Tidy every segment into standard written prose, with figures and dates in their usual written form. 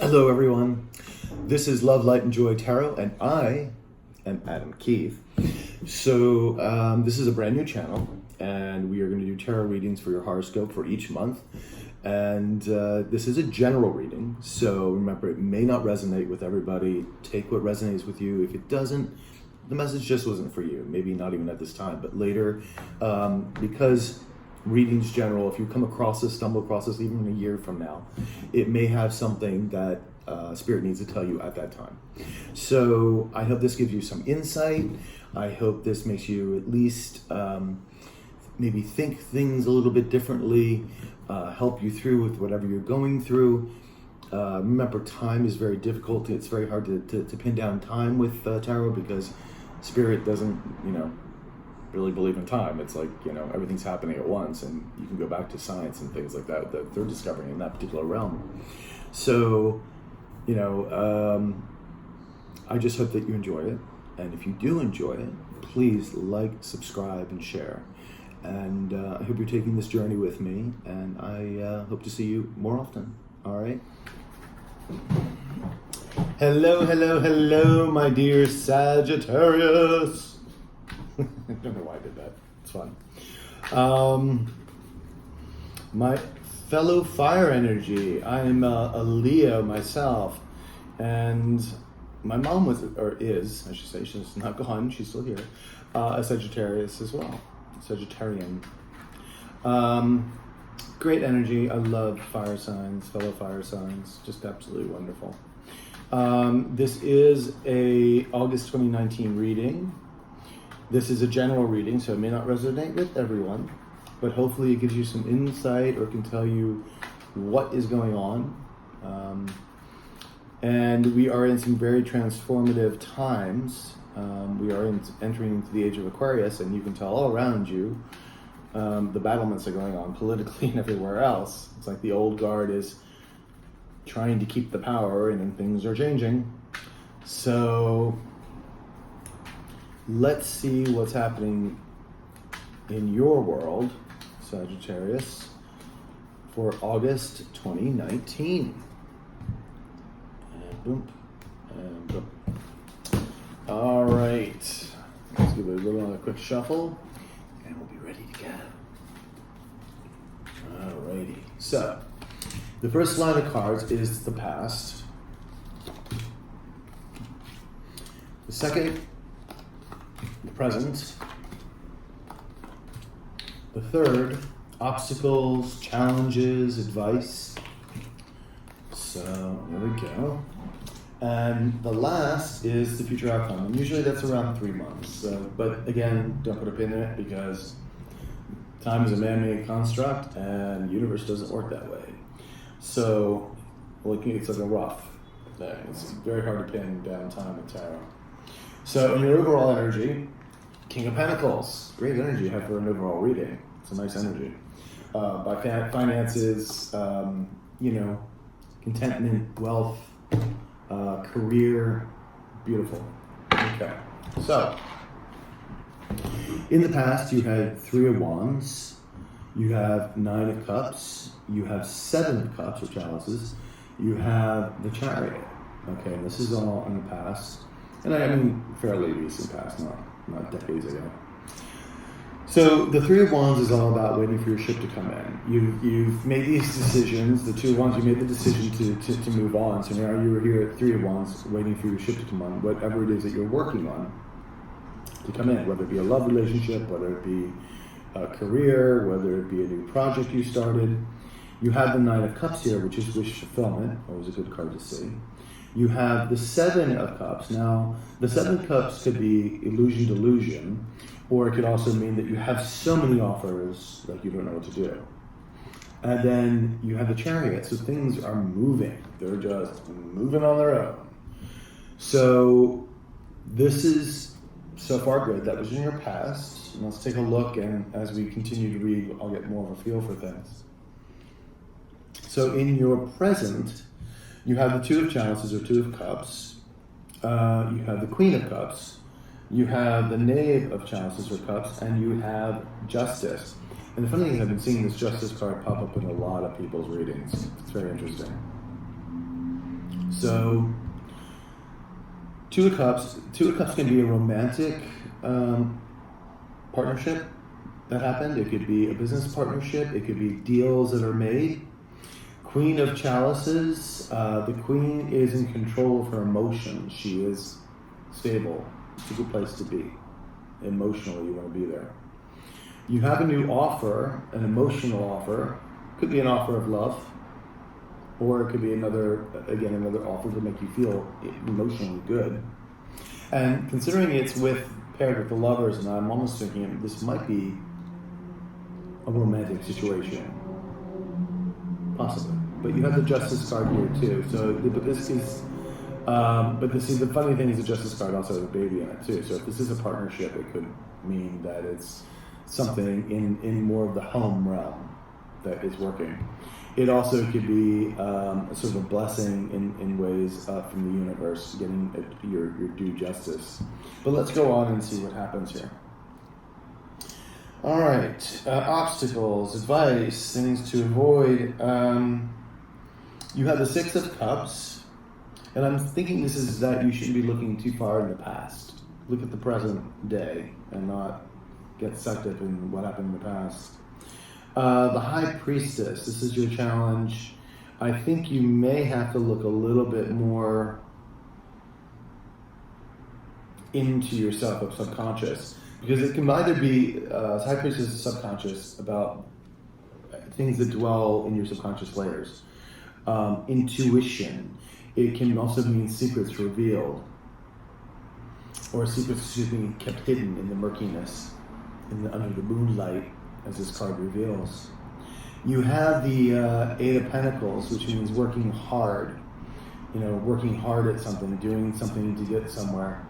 Hello everyone, this is Love, Light, and Joy Tarot, and I am Adam Keith. So this is a brand new channel, and we are going to do tarot readings for your horoscope for each month. And this is a general reading, so remember, it may not resonate with everybody. Take what resonates with you. If it doesn't, the message just wasn't for you. Maybe not even at this time, but later, because readings general, if you come across this, stumble across this even a year from now, it may have something that Spirit needs to tell you at that time. So I hope this gives you some insight. I hope this makes you at least maybe think things a little bit differently, help you through with whatever you're going through. Remember, time is very difficult. It's very hard to pin down time with tarot, because Spirit doesn't, really believe in time. It's like, everything's happening at once, and you can go back to science and things like that they're discovering in that particular realm. So, I just hope that you enjoy it. And if you do enjoy it, please like, subscribe, and share. And I hope you're taking this journey with me, and I hope to see you more often. All right? Hello, hello, hello, my dear Sagittarius. I don't know why I did that. It's fun. My fellow fire energy. I'm a Leo myself, and my mom was, or is, I should say, she's not gone, she's still here, a Sagittarius as well, Sagittarian. Great energy. I love fire signs, fellow fire signs, just absolutely wonderful. This is a August 2019 reading. This is a general reading, so it may not resonate with everyone, but hopefully it gives you some insight or can tell you what is going on. And we are in some very transformative times. We are entering into the age of Aquarius, and you can tell all around you the battlements are going on politically and everywhere else. It's like the old guard is trying to keep the power, and then things are changing. So let's see what's happening in your world, Sagittarius, for August 2019. And boom, and boom. All right, let's give it a quick shuffle, and we'll be ready to go. All righty. So, the first line of cards is the past. The second, the present. The third, obstacles, challenges, advice. So there we go. And the last is the future outcome. And usually that's around 3 months. But again, don't put a pin in it, because time is a man-made construct and the universe doesn't work that way. So it's like a rough thing. It's very hard to pin down time in tarot. So in your overall energy, King of Pentacles, great energy you have for an overall reading. It's a nice energy. By finances, contentment, wealth, career, beautiful. Okay, so in the past you had 3 of Wands, you have 9 of Cups, you have 7 of Cups or Chalices, you have the Chariot. Okay, and this is all in the past. And I mean fairly recent past, not decades ago. So the 3 of Wands is all about waiting for your ship to come in. You've made these decisions. The 2 of Wands, you made the decision to move on. So now you're here at 3 of Wands waiting for your ship to come on, whatever it is that you're working on to come in, whether it be a love relationship, whether it be a career, whether it be a new project you started. You have the 9 of Cups here, which is wish fulfillment, always a good card to see. You have the 7 of Cups. Now, the 7 of Cups could be illusion, delusion, or it could also mean that you have so many offers that you don't know what to do. And then you have the Chariot, so things are moving. They're just moving on their own. So this is so far good. That was in your past. Let's take a look, and as we continue to read, I'll get more of a feel for things. So in your present, you have the 2 of Chalices or 2 of Cups. You have the Queen of Cups. You have the Knave of Chalices or Cups, and you have Justice. And the funny thing is, I've been seeing this Justice card pop up in a lot of people's readings. It's very interesting. So, Two of Cups can be a romantic partnership that happened. It could be a business partnership. It could be deals that are made. Queen of Chalices. The Queen is in control of her emotions. She is stable. It's a good place to be. Emotionally, you want to be there. You have a new offer, an emotional offer. Could be an offer of love, or it could be another offer to make you feel emotionally good. And considering it's paired with the Lovers, and I'm almost thinking this might be a romantic situation, possibly. But you have the Justice card here too. So, but this is, the funny thing is the Justice card also has a baby in it too. So if this is a partnership, it could mean that it's something in more of the home realm that is working. It also could be sort of a blessing in ways from the universe, getting your due justice. But let's go on and see what happens here. All right, obstacles, advice, things to avoid. You have the Six of Cups, and I'm thinking this is that you shouldn't be looking too far in the past. Look at the present day and not get sucked up in what happened in the past. The High Priestess, this is your challenge. I think you may have to look a little bit more into yourself of subconscious, because it can either be, High Priestess is subconscious about things that dwell in your subconscious layers. Intuition. It can also mean secrets revealed, or secrets being kept hidden in the murkiness, under the moonlight, as this card reveals. You have the Eight of Pentacles, which means working hard. Working hard at something, doing something to get somewhere.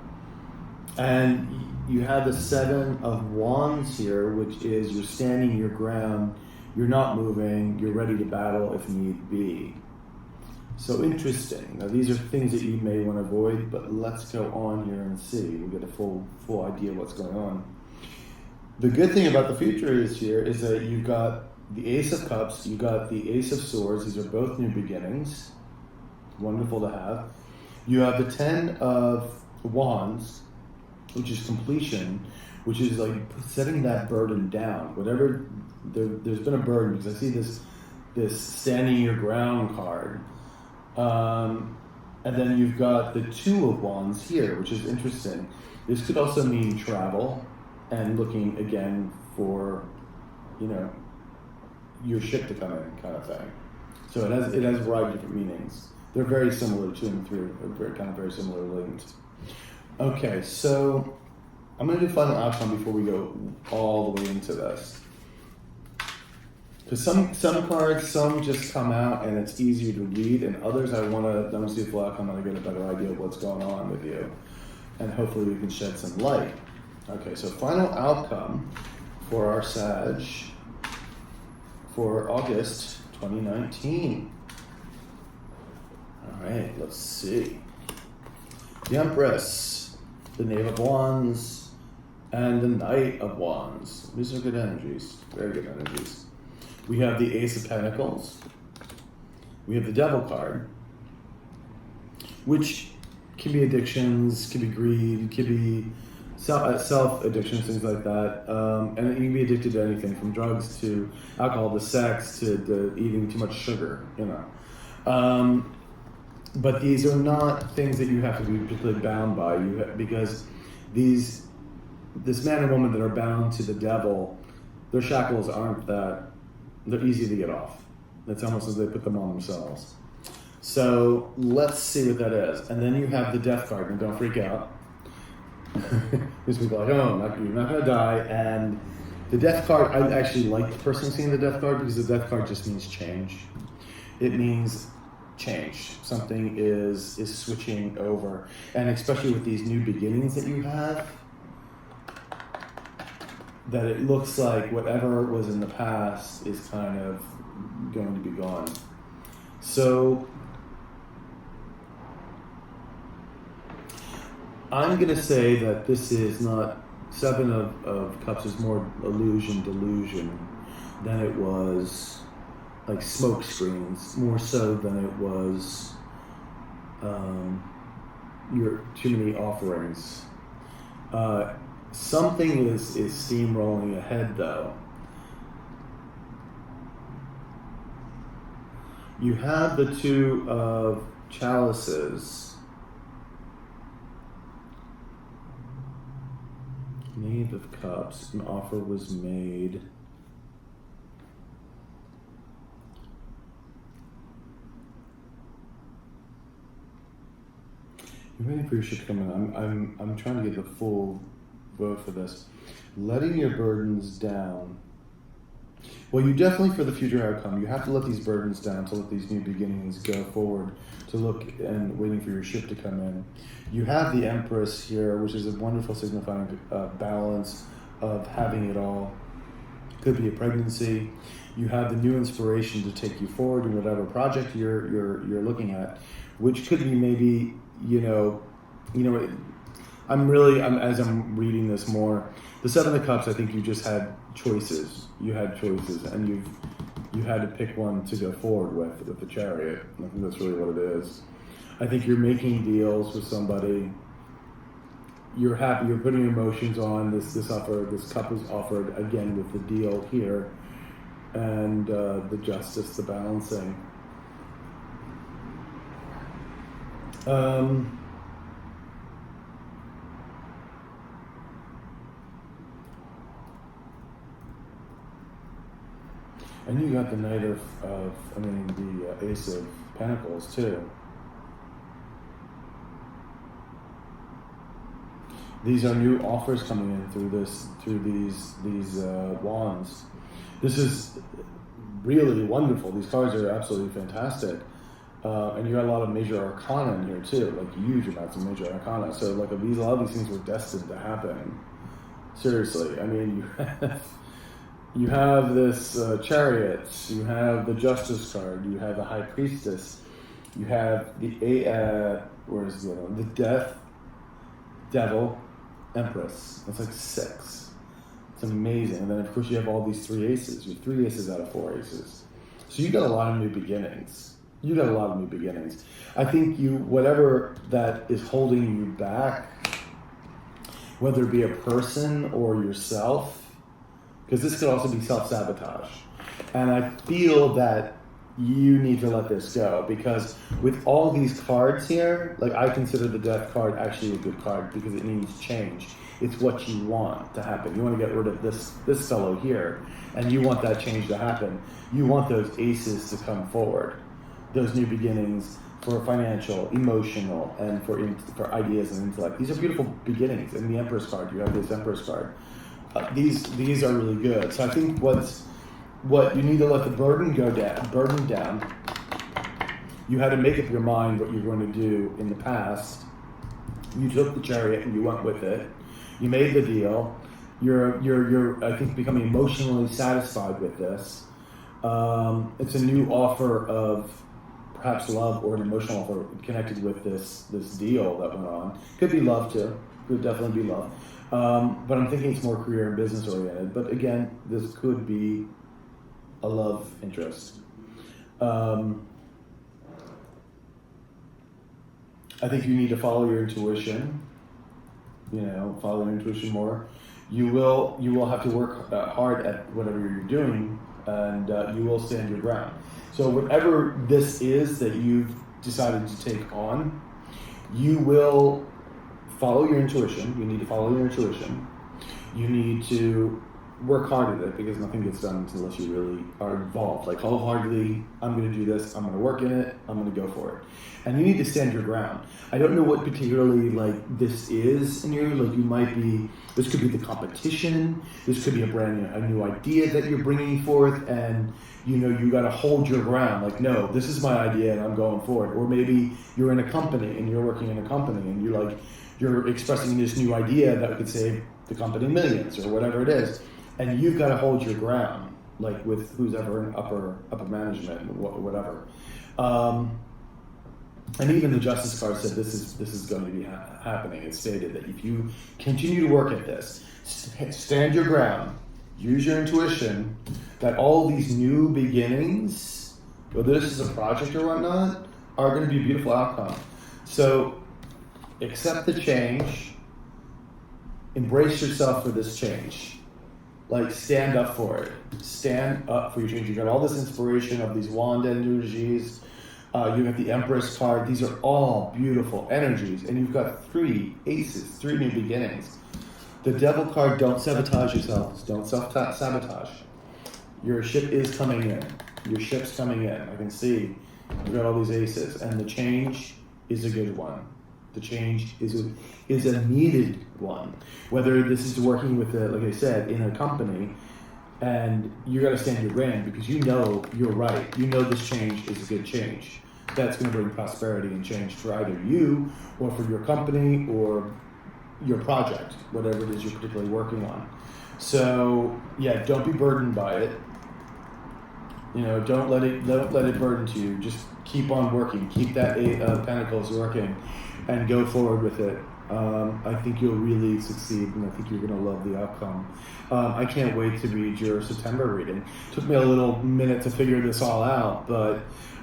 And you have the Seven of Wands here, which is you're standing your ground, you're not moving, you're ready to battle if need be. So interesting. Now these are things that you may want to avoid, but let's go on here and see. We'll get a full idea of what's going on. The good thing about the future is that you've got the Ace of Cups, you've got the Ace of Swords. These are both new beginnings. Wonderful to have. You have the Ten of Wands, which is completion, which is like setting that burden down. Whatever, there's been a burden, because I see this standing your ground card. And then you've got the Two of Wands here, which is interesting. This could also mean travel and looking again for, your ship to come in, kind of thing. So it has a variety of different meanings. They're very similar, 2 and 3 are very similar linked. Okay, so I'm going to do final outcome before we go all the way into this. Because some cards, some just come out and it's easier to read, and others I want to see the full outcome and I get a better idea of what's going on with you. And hopefully we can shed some light. Okay, so final outcome for our Sag for August 2019. All right, let's see. The Empress, the Knave of Wands, and the Knight of Wands. These are good energies, very good energies. We have the Ace of Pentacles. We have the Devil card, which can be addictions, can be greed, can be self-addictions, things like that. And you can be addicted to anything from drugs to alcohol to sex to eating too much sugar, But these are not things that you have to be particularly bound by, because this man and woman that are bound to the devil, their shackles aren't they're easy to get off. It's almost as they put them on themselves. So let's see what that is. And then you have the Death card, and don't freak out. Because people are like, oh, you're not going to die. And the Death card, I actually like personally seeing the Death card, because the Death card just means change. It means change. Something is switching over. And especially with these new beginnings that you have, that it looks like whatever was in the past is kind of going to be gone. So I'm going to say that this is not, Seven of Cups is more delusion than it was like smoke screens, more so than it was too many offerings. Something is steamrolling ahead, though. You have the Two of Chalices. Knave of Cups. An offer was made. You're waiting for your ship to come in. I'm trying to get the full vote for this. Letting your burdens down. Well, you definitely, for the future outcome, you have to let these burdens down, to let these new beginnings go forward, to look and waiting for your ship to come in. You have the Empress here, which is a wonderful signifying balance of having it all. Could be a pregnancy. You have the new inspiration to take you forward in whatever project you're looking at, which could be maybe, as I'm reading this more, the Seven of Cups, I think you just had choices. You had choices, and you had to pick one to go forward with the Chariot. I think that's really what it is. I think you're making deals with somebody. You're happy. You're putting emotions on this offer. This cup is offered again with the deal here, and the justice, the balancing. And you got the Knight the Ace of Pentacles too. These are new offers coming in through these wands. This is really wonderful. These cards are absolutely fantastic. And you got a lot of major arcana in here too, like huge amounts of major arcana. So like a lot of these things were destined to happen. Seriously, I mean, you have this Chariot, you have the Justice card, you have the High Priestess, you have the where's the other one? The Death, Devil, Empress. That's like 6. It's amazing. And then of course you have all these 3 aces. You have 3 aces out of 4 aces. So you got a lot of new beginnings. I think whatever that is holding you back, whether it be a person or yourself, because this could also be self-sabotage. And I feel that you need to let this go, because with all these cards here, like I consider the Death card actually a good card because it means change. It's what you want to happen. You want to get rid of this fellow here, and you want that change to happen. You want those aces to come forward, those new beginnings for financial, emotional, and for ideas and intellect. These are beautiful beginnings. In the Empress card, you have this Empress card. These are really good. So I think what you need to let the burden down. You had to make up your mind what you're going to do in the past. You took the Chariot and you went with it. You made the deal. You're I think becoming emotionally satisfied with this. It's a new offer of perhaps love, or an emotional offer connected with this deal that went on. Could be love too. Could definitely be love. But I'm thinking it's more career and business oriented. But again, this could be a love interest. I think you need to follow your intuition. Follow your intuition more. You will have to work hard at whatever you're doing, and you will stand your ground. So whatever this is that you've decided to take on, you will follow your intuition. You need to follow your intuition. You need to work hard at it, because nothing gets done unless you really are involved. Like wholeheartedly, I'm going to do this. I'm going to work in it. I'm going to go for it. And you need to stand your ground. I don't know what particularly this is in you. This could be the competition. This could be a new idea that you're bringing forth, and you got to hold your ground. Like, no, this is my idea and I'm going for it. Or maybe you're in a company and you're working in a company and you're expressing this new idea that could save the company millions or whatever it is. And you've got to hold your ground, like with who's ever in upper management, whatever. And even the Justice card said this is going to be happening. It stated that if you continue to work at this, stand your ground, use your intuition, that all these new beginnings, whether this is a project or whatnot, are going to be a beautiful outcome. So accept the change. Embrace yourself for this change. Like, stand up for it. Stand up for your change. You got all this inspiration of these wand energies. You have the Empress card. These are all beautiful energies. And you've got 3 aces, 3 new beginnings. The Devil card, don't sabotage yourselves. Don't self-sabotage. Your ship is coming in. Your ship's coming in. I can see you've got all these aces. And the change is a good one. The change is a needed one. Whether this is working with, like I said, in a company, and you got to stand your ground because you know you're right. You know this change is a good change. That's going to bring prosperity and change for either you or for your company or your project, whatever it is you're particularly working on. So yeah, don't be burdened by it. Don't let it burden to you. Just keep on working. Keep that 8 of Pentacles working, and go forward with it. I think you'll really succeed, and I think you're going to love the outcome. I can't wait to read your September reading. Took me a little minute to figure this all out, but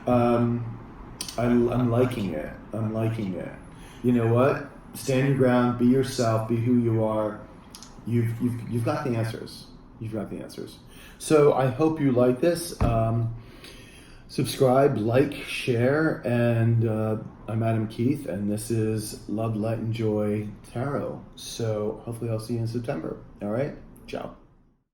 I'm liking it. I'm liking it. You know what? Stand your ground. Be yourself. Be who you are. You've got the answers. You've got the answers. So I hope you like this. Subscribe, like, share, and I'm Adam Keith, and this is Love, Light, and Joy Tarot. So hopefully I'll see you in September. All right? Ciao.